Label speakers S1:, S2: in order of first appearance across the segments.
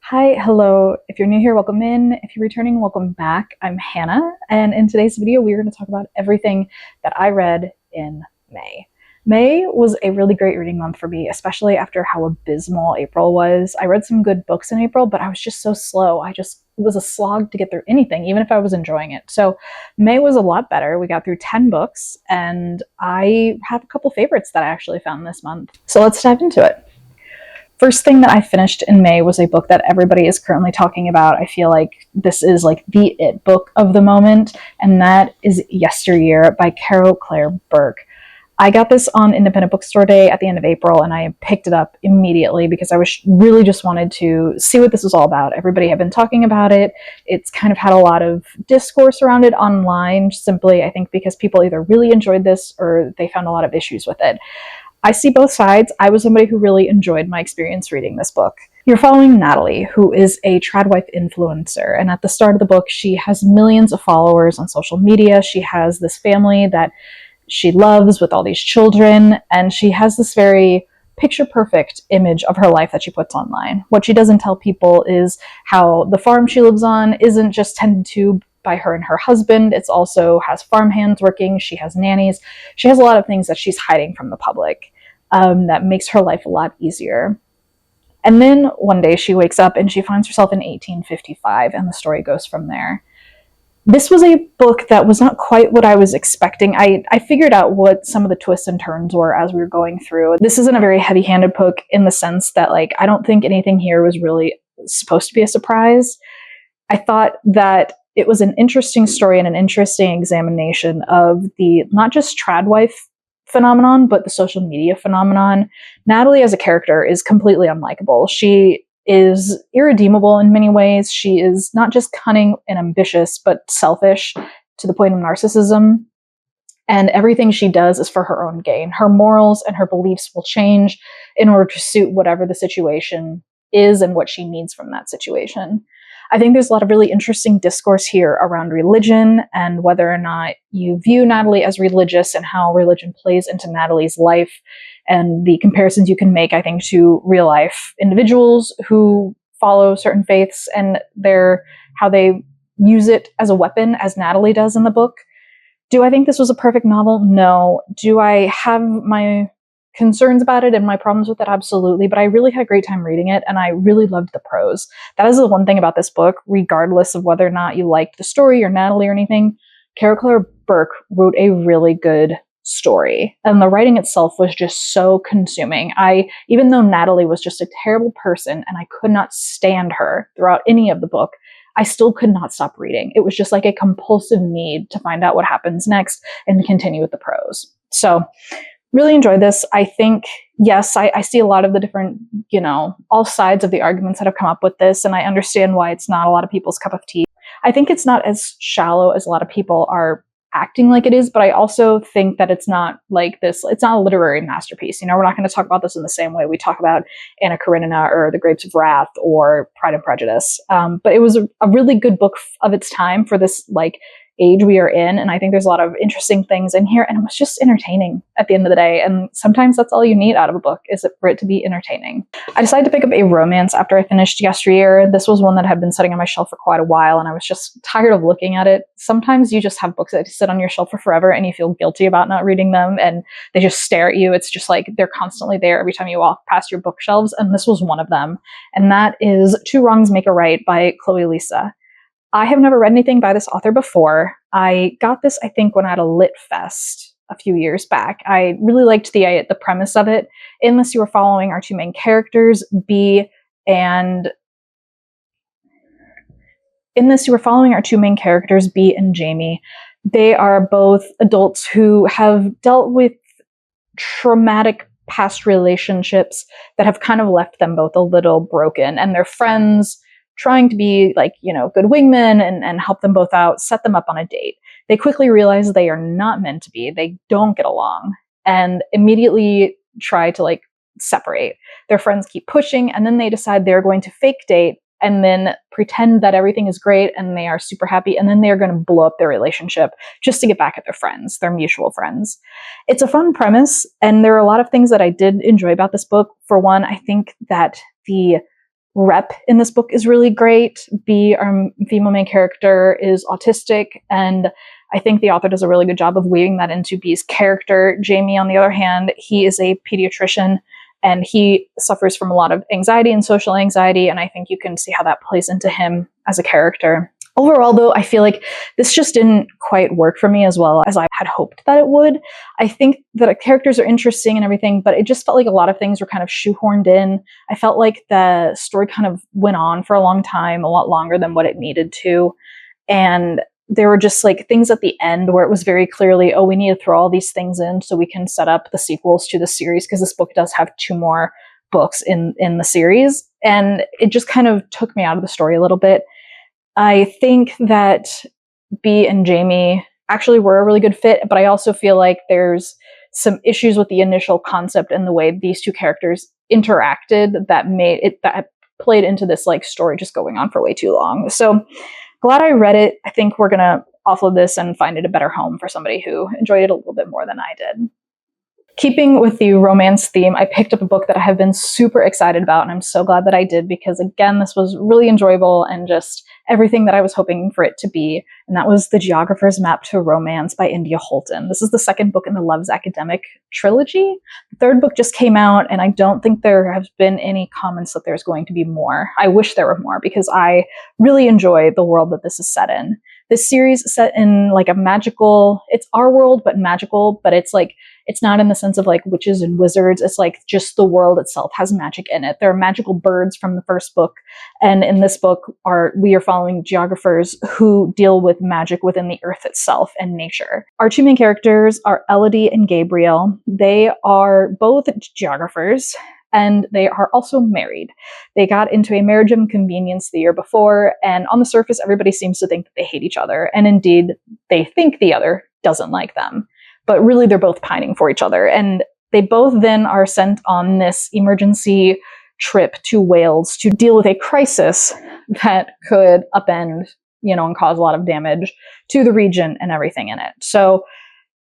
S1: Hi, hello. If you're new here, welcome in. If you're returning, welcome back. I'm Hannah, and in today's video, we're going to talk about everything that I read in May. May was a really great reading month for me, especially after how abysmal April was. I read some good books in April, but I was just so slow. It was a slog to get through anything, even if I was enjoying it. So May was a lot better. We got through 10 books, and I have a couple favorites that I actually found this month. So let's dive into it. First thing that I finished in May was a book that everybody is currently talking about. I feel like this is like the it book of the moment, and that is Yesteryear by Caro Burke. I got this on Independent Bookstore Day at the end of April, and I picked it up immediately because I was really just wanted to see what this was all about. Everybody had been talking about it. It's kind of had a lot of discourse around it online, simply, I think, because people either really enjoyed this or they found a lot of issues with it. I see both sides. I was somebody who really enjoyed my experience reading this book. You're following Natalie, who is a tradwife influencer, and at the start of the book, she has millions of followers on social media. She has this family that she loves with all these children, and she has this very picture-perfect image of her life that she puts online. What she doesn't tell people is how the farm she lives on isn't just tended to by her and her husband. It's also has farmhands working. She has nannies. She has a lot of things that she's hiding from the public that makes her life a lot easier. And then one day she wakes up and she finds herself in 1855, and the story goes from there. This was a book that was not quite what I was expecting. I figured out what some of the twists and turns were as we were going through. This isn't a very heavy-handed book in the sense that, like, I don't think anything here was really supposed to be a surprise. I thought that it was an interesting story and an interesting examination of the not just tradwife phenomenon, but the social media phenomenon. Natalie as a character is completely unlikable. She is irredeemable in many ways. She is not just cunning and ambitious, but selfish to the point of narcissism. And everything she does is for her own gain. Her morals and her beliefs will change in order to suit whatever the situation is and what she needs from that situation. I think there's a lot of really interesting discourse here around religion and whether or not you view Natalie as religious and how religion plays into Natalie's life, and the comparisons you can make, I think, to real life individuals who follow certain faiths and how they use it as a weapon, as Natalie does in the book. Do I think this was a perfect novel? No. Do I have my concerns about it and my problems with it? Absolutely. But I really had a great time reading it, and I really loved the prose. That is the one thing about this book, regardless of whether or not you liked the story or Natalie or anything. Caro Burke wrote a really good story, and the writing itself was just so consuming. Even though Natalie was just a terrible person and I could not stand her throughout any of the book, I still could not stop reading. It was just like a compulsive need to find out what happens next and to continue with the prose. So really enjoyed this. I think, yes, I see a lot of the different, all sides of the arguments that have come up with this, and I understand why it's not a lot of people's cup of tea. I think it's not as shallow as a lot of people are acting like it is, but I also think that it's not like this. It's not a literary masterpiece. We're not going to talk about this in the same way we talk about Anna Karenina or The Grapes of Wrath or Pride and Prejudice. But it was a really good book of its time for this, age we are in, and I think there's a lot of interesting things in here, and it was just entertaining at the end of the day, and sometimes that's all you need out of a book, is for it to be entertaining. I decided to pick up a romance after I finished Yesteryear. This was one that had been sitting on my shelf for quite a while, and I was just tired of looking at it. Sometimes you just have books that sit on your shelf for forever and you feel guilty about not reading them, and they just stare at you. It's just like they're constantly there every time you walk past your bookshelves, and this was one of them, and that is Two Wrongs Make a Right by Liese. I have never read anything by this author before. I got this, I think, when I had a Lit Fest a few years back. I really liked the premise of it. In this, you were following our two main characters, B and Jamie. They are both adults who have dealt with traumatic past relationships that have kind of left them both a little broken, and their friends, trying to be good wingmen and help them both out, set them up on a date. They quickly realize they are not meant to be. They don't get along, and immediately try to separate. Their friends keep pushing, and then they decide they're going to fake date and then pretend that everything is great and they are super happy, and then they're going to blow up their relationship just to get back at their friends, their mutual friends. It's a fun premise, and there are a lot of things that I did enjoy about this book. For one, I think that the rep in this book is really great. B, our female main character is autistic, and I think the author does a really good job of weaving that into B's character. Jamie, on the other hand, he is a pediatrician, and he suffers from a lot of anxiety and social anxiety, and I think you can see how that plays into him as a character. Overall, though, I feel like this just didn't quite work for me as well as I had hoped that it would. I think that the characters are interesting and everything, but it just felt like a lot of things were kind of shoehorned in. I felt like the story kind of went on for a long time, a lot longer than what it needed to. And there were just like things at the end where it was very clearly, oh, we need to throw all these things in so we can set up the sequels to the series, because this book does have 2 more books in the series. And it just kind of took me out of the story a little bit. I think that B and Jamie actually were a really good fit, but I also feel like there's some issues with the initial concept and the way these 2 characters interacted that played into this like story just going on for way too long. So glad I read it. I think we're gonna offload this and find it a better home for somebody who enjoyed it a little bit more than I did. Keeping with the romance theme, I picked up a book that I have been super excited about, and I'm so glad that I did, because again, this was really enjoyable and just everything that I was hoping for it to be, and that was The Geographer's Map to Romance by India Holton. This is the 2nd book in the Love's Academic trilogy. The 3rd book just came out, and I don't think there have been any comments that there's going to be more. I wish there were more, because I really enjoy the world that this is set in. This series is set in like a magical, it's our world, but magical, but it's like, it's not in the sense of like witches and wizards. It's like just the world itself has magic in it. There are magical birds from the 1st book. And in this book, we are following geographers who deal with magic within the earth itself and nature. Our 2 main characters are Elodie and Gabriel. They are both geographers, and they are also married. They got into a marriage of convenience the year before, and on the surface, everybody seems to think that they hate each other. And indeed, they think the other doesn't like them. But really, they're both pining for each other. And they both then are sent on this emergency trip to Wales to deal with a crisis that could upend, and cause a lot of damage to the region and everything in it. So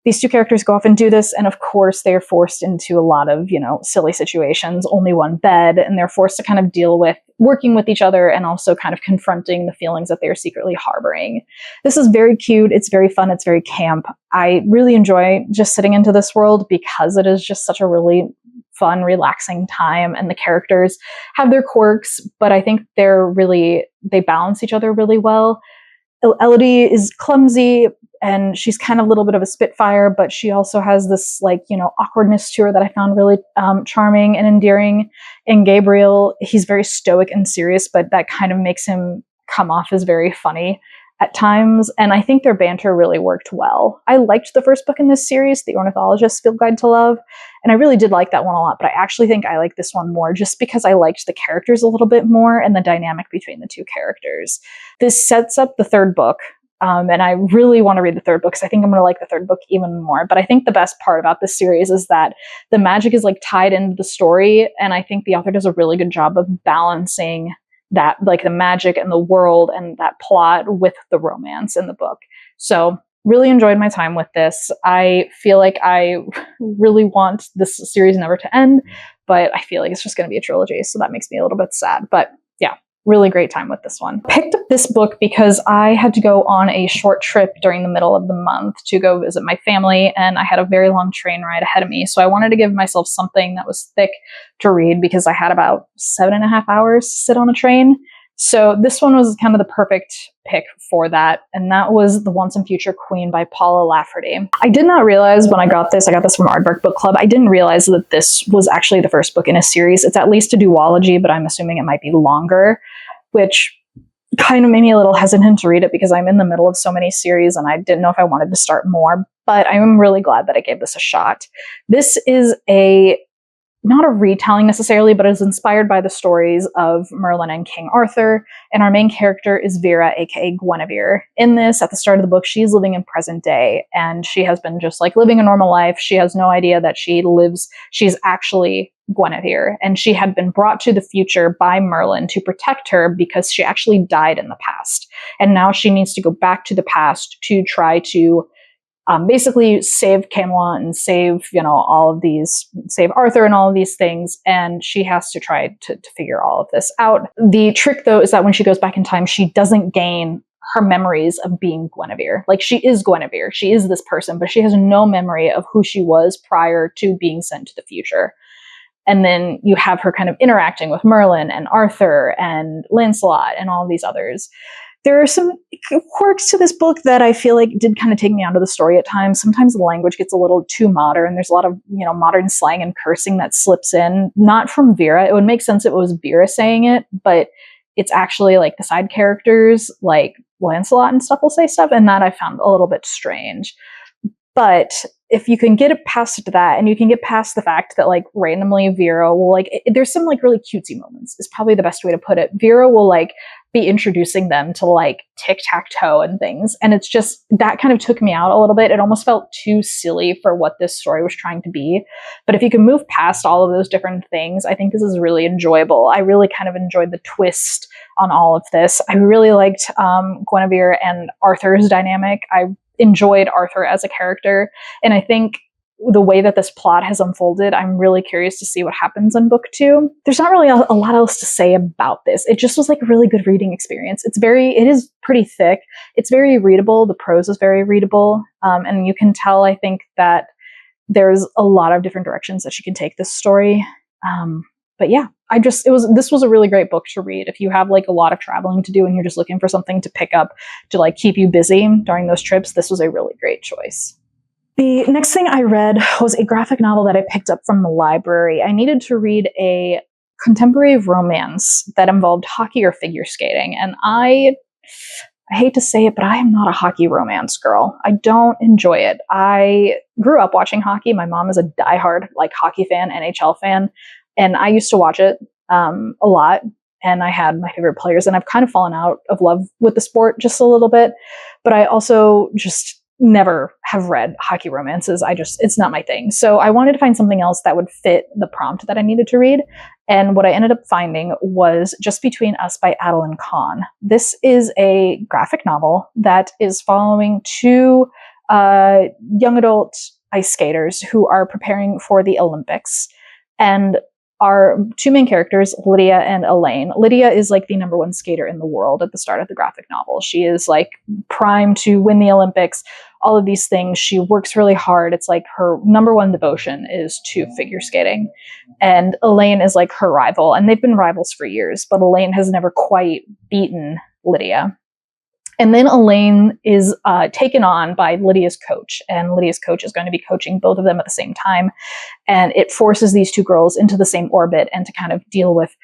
S1: these 2 characters go off and do this, and of course they're forced into a lot of, silly situations, only one bed, and they're forced to kind of deal with working with each other and also kind of confronting the feelings that they're secretly harboring. This is very cute, it's very fun, it's very camp. I really enjoy just sitting into this world because it is just such a really fun, relaxing time, and the characters have their quirks, but I think they balance each other really well. Elodie is clumsy, and she's kind of a little bit of a spitfire, but she also has this awkwardness to her that I found really charming and endearing. And Gabriel, he's very stoic and serious, but that kind of makes him come off as very funny at times. And I think their banter really worked well. I liked the 1st book in this series, The Ornithologist's Field Guide to Love, and I really did like that one a lot, but I actually think I like this one more just because I liked the characters a little bit more and the dynamic between the 2 characters. This sets up the 3rd book. And I really want to read the 3rd book because I think I'm going to like the 3rd book even more. But I think the best part about this series is that the magic is like tied into the story. And I think the author does a really good job of balancing that, like the magic and the world and that plot with the romance in the book. So really enjoyed my time with this. I feel like I really want this series never to end, but I feel like it's just going to be a trilogy. So that makes me a little bit sad. But yeah, really great time with this one. Picked up this book because I had to go on a short trip during the middle of the month to go visit my family, and I had a very long train ride ahead of me. So I wanted to give myself something that was thick to read because I had about 7.5 hours to sit on a train. So this one was kind of the perfect pick for that, and that was The Once and Future Queen by Paula Lafferty. I did not realize when I got this from Aardvark Book Club, I didn't realize that this was actually the first book in a series. It's at least a duology, but I'm assuming it might be longer, which kind of made me a little hesitant to read it because I'm in the middle of so many series and I didn't know if I wanted to start more, but I'm really glad that I gave this a shot. This is not a retelling necessarily, but is inspired by the stories of Merlin and King Arthur. And our main character is Vera, aka Guinevere. In this, at the start of the book, she's living in present day, and she has been just like living a normal life. She has no idea that she's actually Guinevere, and she had been brought to the future by Merlin to protect her because she actually died in the past. And now she needs to go back to the past to try to basically save Camelot and save, save Arthur and all of these things. And she has to try to figure all of this out. The trick, though, is that when she goes back in time, she doesn't gain her memories of being Guinevere. Like, she is Guinevere. She is this person, but she has no memory of who she was prior to being sent to the future. And then you have her kind of interacting with Merlin and Arthur and Lancelot and all of these others. There are some quirks to this book that I feel like did kind of take me out of the story at times. Sometimes the language gets a little too modern. There's a lot of, modern slang and cursing that slips in, not from Vera. It would make sense if it was Vera saying it, but it's actually like the side characters, like Lancelot and stuff, will say stuff, and that I found a little bit strange. But if you can get past that, and you can get past the fact that like randomly Vera will there's some like really cutesy moments is probably the best way to put it. Vera will like be introducing them to like tic-tac-toe and things. And it's just, that kind of took me out a little bit. It almost felt too silly for what this story was trying to be. But if you can move past all of those different things, I think this is really enjoyable. I really kind of enjoyed the twist on all of this. I really liked Guinevere and Arthur's dynamic. I enjoyed Arthur as a character. And I think the way that this plot has unfolded, I'm really curious to see what happens in book 2. There's not really a lot else to say about this. It just was like a really good reading experience. It is pretty thick. It's very readable. The prose is very readable. And you can tell, I think, that there's a lot of different directions that she can take this story. But yeah, this was a really great book to read. If you have like a lot of traveling to do and you're just looking for something to pick up to like keep you busy during those trips, this was a really great choice. The next thing I read was a graphic novel that I picked up from the library. I needed to read a contemporary romance that involved hockey or figure skating. And I hate to say it, but I am not a hockey romance girl. I don't enjoy it. I grew up watching hockey. My mom is a diehard like hockey fan, NHL fan. And I used to watch it a lot. And I had my favorite players. And I've kind of fallen out of love with the sport just a little bit. But I also just never have read hockey romances. It's not my thing. So I wanted to find something else that would fit the prompt that I needed to read. And what I ended up finding was Just Between Us by Adeline. This is a graphic novel that is following two young adult ice skaters who are preparing for the Olympics. And our two main characters, Lydia and Elaine. Lydia is like the #1 skater in the world at the start of the graphic novel. She is like primed to win the Olympics, all of these things. She works really hard. It's like her #1 devotion is to figure skating. And Elaine is like her rival, and they've been rivals for years, but Elaine has never quite beaten Lydia. And then Elaine is taken on by Lydia's coach, and Lydia's coach is going to be coaching both of them at the same time. And it forces these two girls into the same orbit and to kind of deal with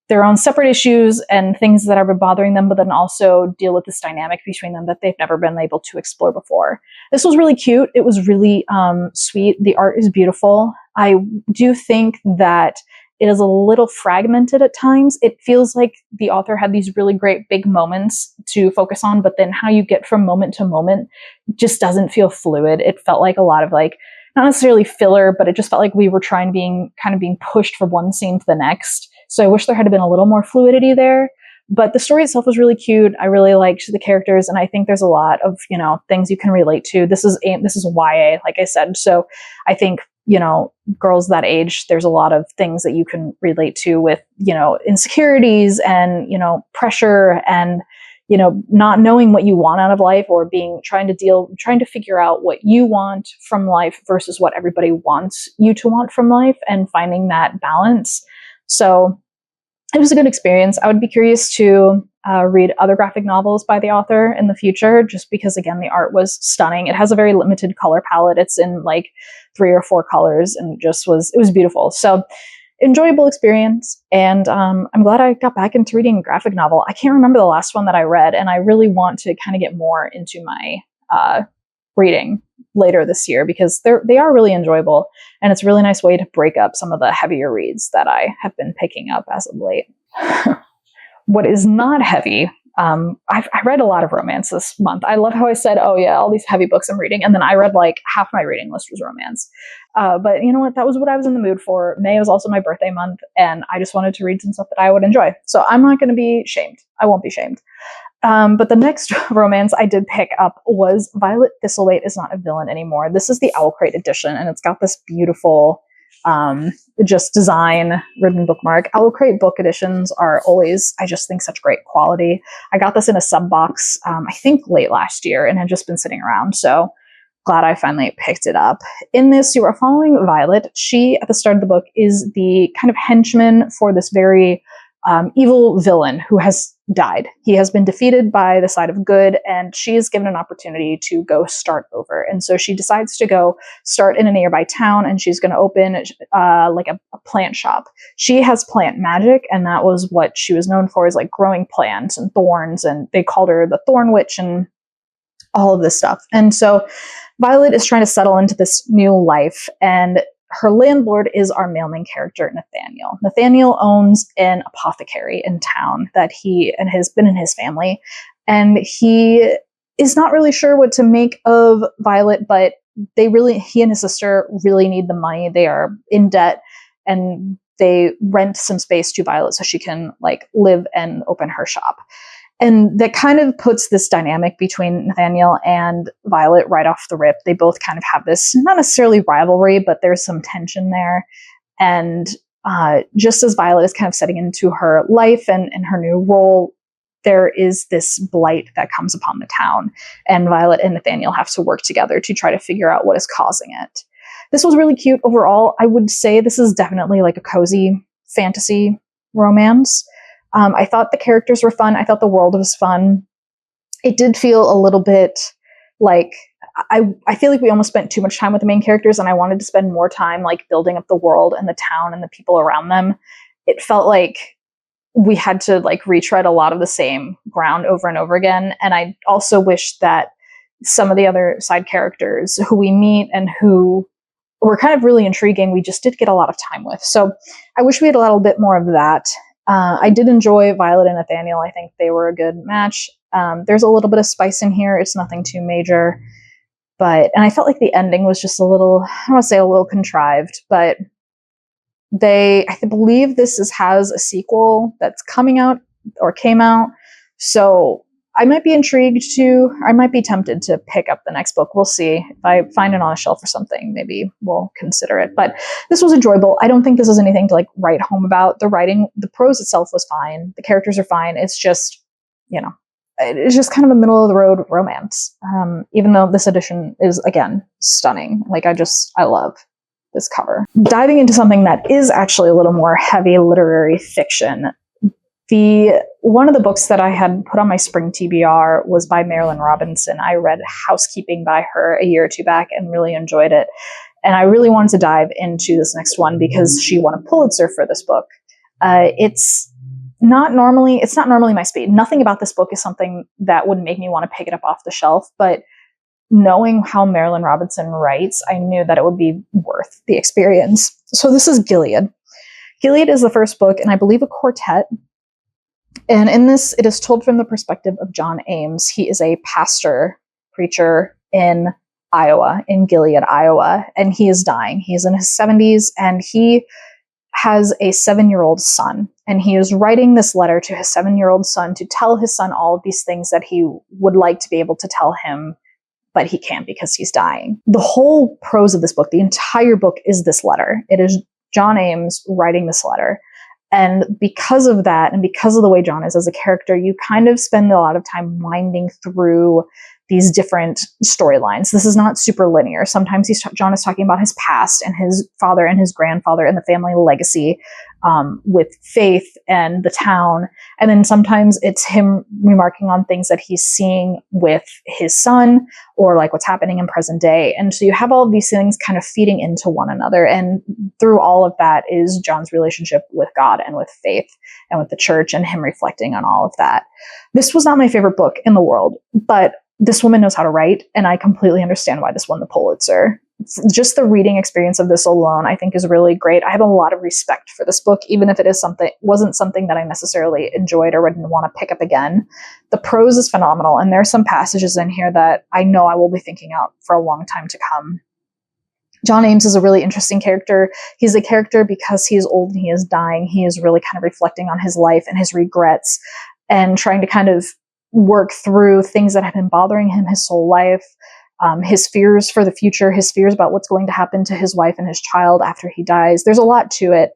S1: their own separate issues and things that are bothering them, but then also deal with this dynamic between them that they've never been able to explore before. This was really cute. It was really sweet. The art is beautiful. I do think that it is a little fragmented at times. It feels like the author had these really great big moments to focus on, but then how you get from moment to moment just doesn't feel fluid. It felt like a lot of like, not necessarily filler, but it just felt like we were being pushed from one scene to the next. So I wish there had been a little more fluidity there. But the story itself was really cute. I really liked the characters, and I think there's a lot of, things you can relate to. This is YA, like I said. So I think, girls that age, there's a lot of things that you can relate to with, insecurities and, pressure and, not knowing what you want out of life, or trying to figure out what you want from life versus what everybody wants you to want from life, and finding that balance. So it was a good experience. I would be curious to read other graphic novels by the author in the future, just because, again, the art was stunning. It has a very limited color palette. It's in like 3 or 4 colors, and it was beautiful. So enjoyable experience. And I'm glad I got back into reading a graphic novel. I can't remember the last one that I read, and I really want to kind of get more into my reading later this year, because they are really enjoyable, and it's a really nice way to break up some of the heavier reads that I have been picking up as of late. What is not heavy, I read a lot of romance this month. I love how I said, oh yeah, all these heavy books I'm reading, and then I read like half my reading list was romance. But you know what? That was what I was in the mood for. May was also my birthday month, and I just wanted to read some stuff that I would enjoy. So I'm not going to be shamed. I won't be shamed. But the next romance I did pick up was Violet Thistlewaite is Not a Villain Anymore. This is the Owl Crate edition, and it's got this beautiful just design written bookmark. Owl Crate book editions are always, I just think, such great quality. I got this in a sub box, I think late last year, and had just been sitting around. So glad I finally picked it up. In this, you are following Violet. She, at the start of the book, is the kind of henchman for this very evil villain who has died. He has been defeated by the side of good, and she is given an opportunity to go start over. And so she decides to go start in a nearby town, and she's going to open like a plant shop. She has plant magic, and that was what she was known for, is like growing plants and thorns, and they called her the Thorn Witch and all of this stuff. And so Violet is trying to settle into this new life, and her landlord is our male main character, Nathaniel. Nathaniel owns an apothecary in town that he and has been in his family, and he is not really sure what to make of Violet, but he and his sister really need the money. They are in debt, and they rent some space to Violet so she can like live and open her shop. And that kind of puts this dynamic between Nathaniel and Violet right off the rip. They both kind of have this, not necessarily rivalry, but there's some tension there. And just as Violet is kind of setting into her life and her new role, there is this blight that comes upon the town. And Violet and Nathaniel have to work together to try to figure out what is causing it. This was really cute overall. I would say this is definitely like a cozy fantasy romance. I thought the characters were fun. I thought the world was fun. It did feel a little bit like, I feel like we almost spent too much time with the main characters, and I wanted to spend more time like building up the world and the town and the people around them. It felt like we had to like retread a lot of the same ground over and over again. And I also wish that some of the other side characters who we meet and who were kind of really intriguing, we just did get a lot of time with. So I wish we had a little bit more of that. I did enjoy Violet and Nathaniel. I think they were a good match. There's a little bit of spice in here. It's nothing too major, and I felt like the ending was just a little, I don't want to say a little contrived, but I believe this has a sequel that's coming out or came out. So I might be intrigued I might be tempted to pick up the next book. We'll see. If I find it on a shelf or something, maybe we'll consider it. But this was enjoyable. I don't think this is anything to like write home about. The writing, the prose itself was fine. The characters are fine. It's just, it's just kind of a middle of the road romance. Even though this edition is, again, stunning. Like I love this cover. Diving into something that is actually a little more heavy literary fiction. One of the books that I had put on my spring TBR was by Marilynne Robinson. I read Housekeeping by her a year or two back and really enjoyed it. And I really wanted to dive into this next one because she won a Pulitzer for this book. It's not normally my speed. Nothing about this book is something that would make me want to pick it up off the shelf, but knowing how Marilynne Robinson writes, I knew that it would be worth the experience. So this is Gilead. Gilead is the first book, and I believe a quartet. And in this, it is told from the perspective of John Ames. He is a pastor, preacher in Iowa, in Gilead, Iowa, and he is dying. He is in his 70s, and he has a 7-year-old son. And he is writing this letter to his 7-year-old son to tell his son all of these things that he would like to be able to tell him, but he can't because he's dying. The whole prose of this book, the entire book, is this letter. It is John Ames writing this letter. And because of that, and because of the way John is as a character, you kind of spend a lot of time winding through these different storylines. This is not super linear. Sometimes John is talking about his past and his father and his grandfather and the family legacy with faith and the town. And then sometimes it's him remarking on things that he's seeing with his son or like what's happening in present day. And so you have all of these things kind of feeding into one another. And through all of that is John's relationship with God and with faith and with the church and him reflecting on all of that. This was not my favorite book in the world, but this woman knows how to write, and I completely understand why this won the Pulitzer. Just the reading experience of this alone, I think, is really great. I have a lot of respect for this book, even if it wasn't something that I necessarily enjoyed or didn't want to pick up again. The prose is phenomenal, and there are some passages in here that I know I will be thinking out for a long time to come. John Ames is a really interesting character. He's a character because he is old and he is dying. He is really kind of reflecting on his life and his regrets and trying to kind of work through things that have been bothering him his whole life, his fears for the future, his fears about what's going to happen to his wife and his child after he dies. There's a lot to it.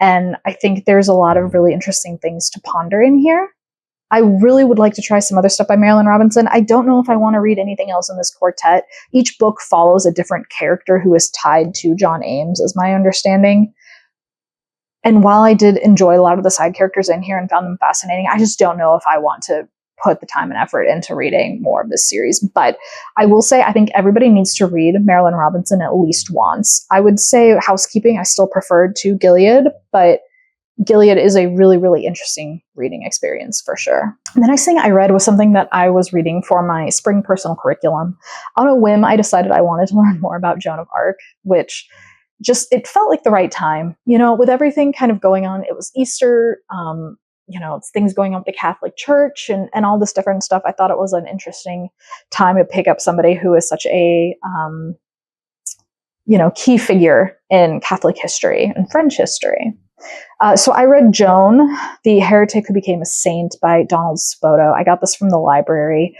S1: And I think there's a lot of really interesting things to ponder in here. I really would like to try some other stuff by Marilynne Robinson. I don't know if I want to read anything else in this quartet. Each book follows a different character who is tied to John Ames, is my understanding. And while I did enjoy a lot of the side characters in here and found them fascinating, I just don't know if I want to put the time and effort into reading more of this series. But I will say, I think everybody needs to read Marilynne Robinson at least once. I would say Housekeeping I still preferred to Gilead, but Gilead is a really, really interesting reading experience for sure. And the next thing I read was something that I was reading for my spring personal curriculum. On a whim, I decided I wanted to learn more about Joan of Arc, which just, it felt like the right time. You know, with everything kind of going on, it was Easter, you know, it's things going on with the Catholic Church and all this different stuff. I thought it was an interesting time to pick up somebody who is such a, you know, key figure in Catholic history and French history. So I read Joan, the Heretic Who Became a Saint by Donald Spoto. I got this from the library.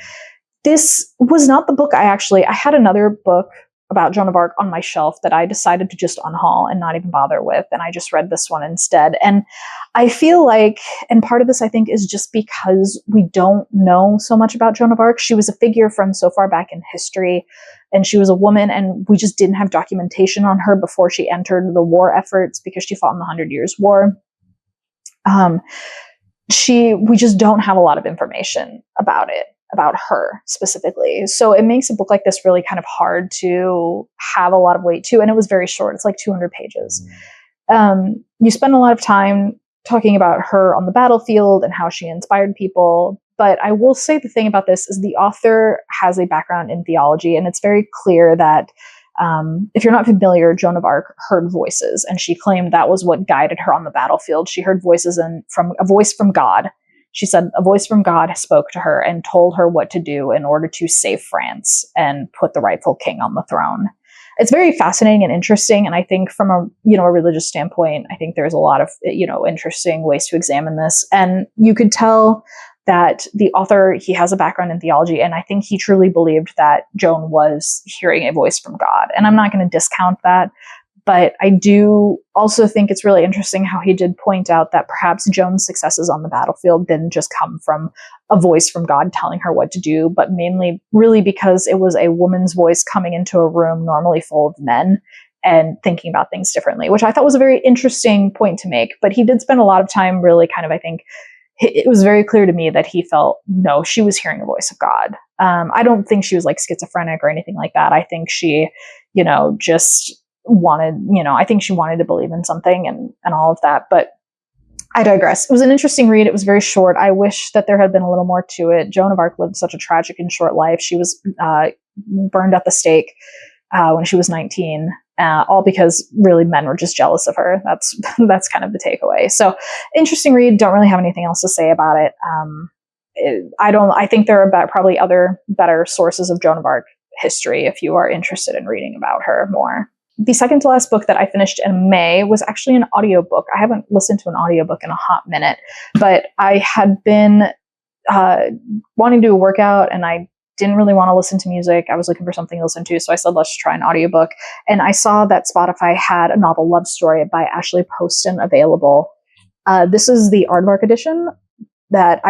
S1: This was not the book I had another book about Joan of Arc on my shelf that I decided to just unhaul and not even bother with. And I just read this one instead. And I feel like, and part of this I think is just because we don't know so much about Joan of Arc. She was a figure from so far back in history, and she was a woman, and we just didn't have documentation on her before she entered the war efforts because she fought in the 100 Years' War. We just don't have a lot of information about her specifically. So it makes a book like this really kind of hard to have a lot of weight to. And it was very short. It's like 200 pages. You spend a lot of time talking about her on the battlefield and how she inspired people. But I will say the thing about this is the author has a background in theology, and it's very clear that if you're not familiar, Joan of Arc heard voices, and she claimed that was what guided her on the battlefield. She heard voices from a voice from God. She said a voice from God spoke to her and told her what to do in order to save France and put the rightful king on the throne. It's very fascinating and interesting. And I think from a religious standpoint, I think there's a lot of, interesting ways to examine this. And you could tell that the author, he has a background in theology. And I think he truly believed that Joan was hearing a voice from God. And I'm not going to discount that. But I do also think it's really interesting how he did point out that perhaps Joan's successes on the battlefield didn't just come from a voice from God telling her what to do, but mainly really because it was a woman's voice coming into a room normally full of men and thinking about things differently, which I thought was a very interesting point to make. But he did spend a lot of time really kind of, I think, it was very clear to me that he felt, no, she was hearing the voice of God. I don't think she was like schizophrenic or anything like that. I think she, just wanted, I think she wanted to believe in something and all of that, but I digress. It was an interesting read. It was very short. I wish that there had been a little more to it. Joan of Arc lived such a tragic and short life. She was burned at the stake when she was 19, all because really men were just jealous of her. That's kind of the takeaway. So interesting read. Don't really have anything else to say about it. I think there are probably other better sources of Joan of Arc history if you are interested in reading about her more. The second to last book that I finished in May was actually an audiobook. I haven't listened to an audiobook in a hot minute, but I had been wanting to do a workout and I didn't really want to listen to music. I was looking for something to listen to, so I said, let's try an audiobook. And I saw that Spotify had a novel Love Story by Ashley Poston available. This is the Aardvark edition that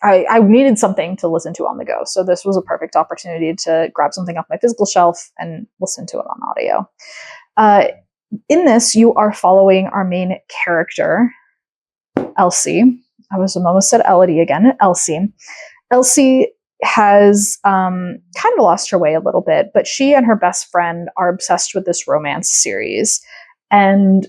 S1: I needed something to listen to on the go. So this was a perfect opportunity to grab something off my physical shelf and listen to it on audio. In this, you are following our main character, Elsie. I almost said Elodie again, Elsie. Elsie has kind of lost her way a little bit, but she and her best friend are obsessed with this romance series. And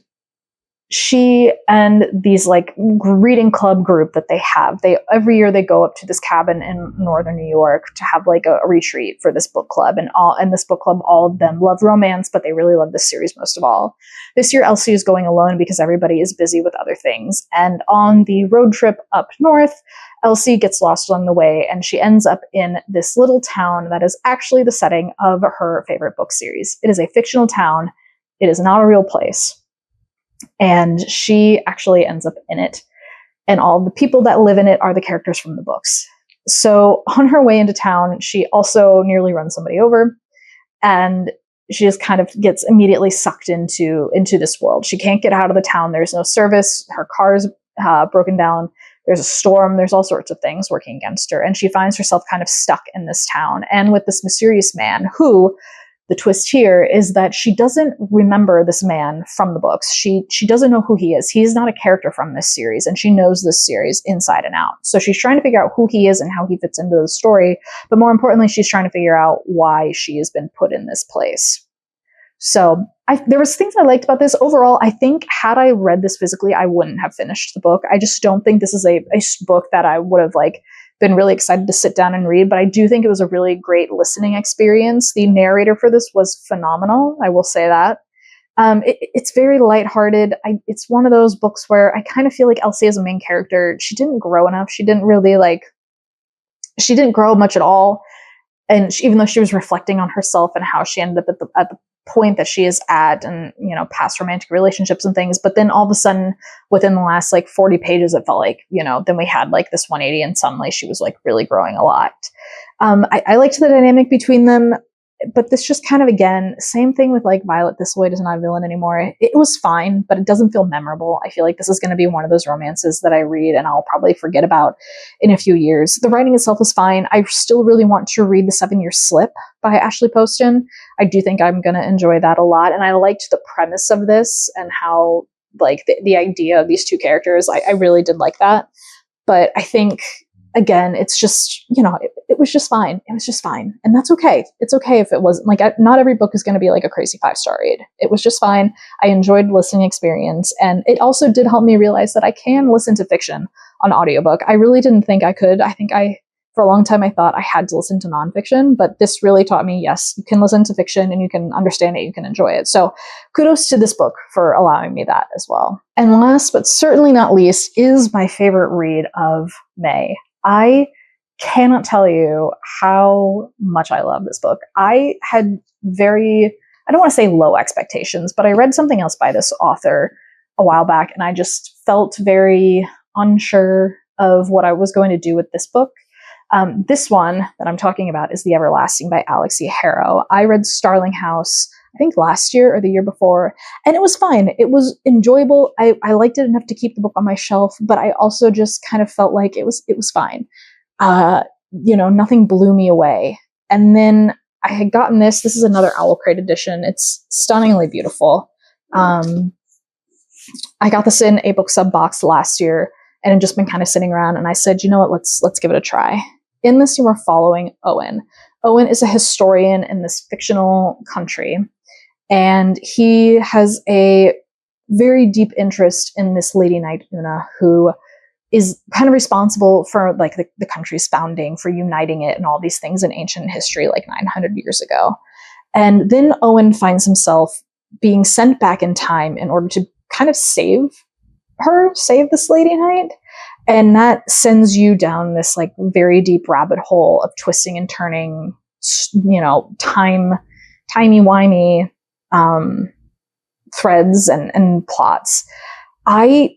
S1: she and these like reading club group that they have, every year they go up to this cabin in northern New York to have like a retreat for this book club, and this book club, all of them love romance, but they really love this series most of all. This year Elsie is going alone because everybody is busy with other things, and on the road trip up north, Elsie gets lost along the way, and she ends up in this little town that is actually the setting of her favorite book series. It is a fictional town. It is not a real place. And she actually ends up in it. And all the people that live in it are the characters from the books. So on her way into town, she also nearly runs somebody over. And she just kind of gets immediately sucked into this world. She can't get out of the town. There's no service. Her car's broken down. There's a storm. There's all sorts of things working against her. And she finds herself kind of stuck in this town. And with this mysterious man who... The twist here is that she doesn't remember this man from the books. She doesn't know who he is. He's not a character from this series, and she knows this series inside and out. So she's trying to figure out who he is and how he fits into the story. But more importantly, she's trying to figure out why she has been put in this place. So there was things I liked about this. Overall, I think had I read this physically, I wouldn't have finished the book. I just don't think this is a book that I would have been really excited to sit down and read, but I do think it was a really great listening experience. The narrator for this was phenomenal. I will say that. It's very lighthearted. It's one of those books where I kind of feel like Elsie as a main character, she didn't grow enough. She didn't grow much at all. And even though she was reflecting on herself and how she ended up at the point that she is at, and past romantic relationships and things, but then all of a sudden within the last 40 pages it felt like then we had this 180, and suddenly she was really growing a lot. I liked the dynamic between them, but this just kind of, again, same thing with Violet Thistlewaite is not a villain anymore. It was fine, but it doesn't feel memorable. I feel like this is going to be one of those romances that I read and I'll probably forget about in a few years. The writing itself is fine. I still really want to read The 7-Year Slip by Ashley Poston. I do think I'm going to enjoy that a lot. And I liked the premise of this and how the idea of these two characters. I really did like that. But I think, again, it's just, it was just fine. It was just fine. And that's okay. It's okay if it wasn't not every book is going to be a crazy 5-star read. It was just fine. I enjoyed the listening experience. And it also did help me realize that I can listen to fiction on audiobook. I really didn't think I could. For a long time, I thought I had to listen to nonfiction, but this really taught me, yes, you can listen to fiction and you can understand it, you can enjoy it. So kudos to this book for allowing me that as well. And last, but certainly not least, is my favorite read of May. I cannot tell you how much I love this book. I had I don't want to say low expectations, but I read something else by this author a while back, and I just felt very unsure of what I was going to do with this book. This one that I'm talking about is The Everlasting by Alix Harrow. I read Starling House, I think last year or the year before, and it was fine. It was enjoyable. I liked it enough to keep the book on my shelf, but I also just kind of felt like it was fine. Nothing blew me away. And then I had gotten this. This is another Owl Crate edition. It's stunningly beautiful. I got this in a book sub box last year and had just been kind of sitting around, and I said, you know what, let's give it a try. In this, you are following Owen. Owen is a historian in this fictional country, and he has a very deep interest in this Lady Knight Una, who is kind of responsible for the country's founding, for uniting it and all these things in ancient history 900 years ago. And then Owen finds himself being sent back in time in order to kind of save this Lady Knight. And that sends you down this very deep rabbit hole of twisting and turning, timey-wimey threads and plots. I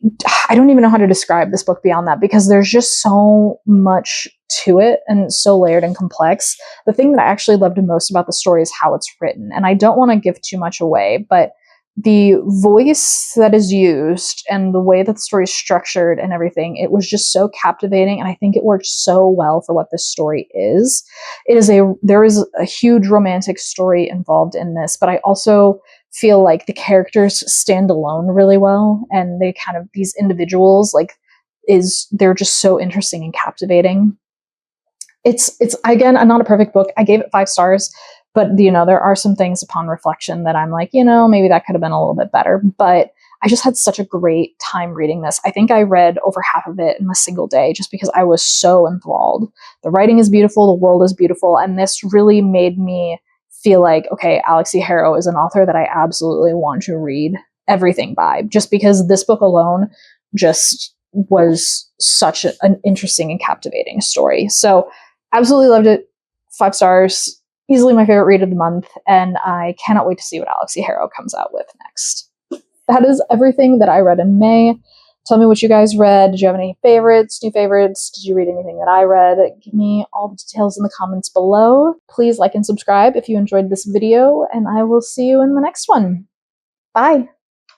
S1: don't even know how to describe this book beyond that, because there's just so much to it and so layered and complex. The thing that I actually loved most about the story is how it's written. And I don't want to give too much away, but the voice that is used and the way that the story is structured and everything, it was just so captivating. And I think it worked so well for what this story is. There is a huge romantic story involved in this, but I also feel like the characters stand alone really well. And they kind of, these individuals, they're just so interesting and captivating. It's again, not a perfect book. I gave it 5 stars. But, there are some things upon reflection that I'm maybe that could have been a little bit better. But I just had such a great time reading this. I think I read over half of it in a single day just because I was so enthralled. The writing is beautiful, the world is beautiful, and this really made me feel like, okay, Alix Harrow is an author that I absolutely want to read everything by, just because this book alone just was such an interesting and captivating story. So absolutely loved it. 5 stars. Easily my favorite read of the month, and I cannot wait to see what Alix Harrow comes out with next. That is everything that I read in May. Tell me what you guys read. Did you have any favorites, new favorites? Did you read anything that I read? Give me all the details in the comments below. Please like and subscribe if you enjoyed this video, and I will see you in the next one. Bye!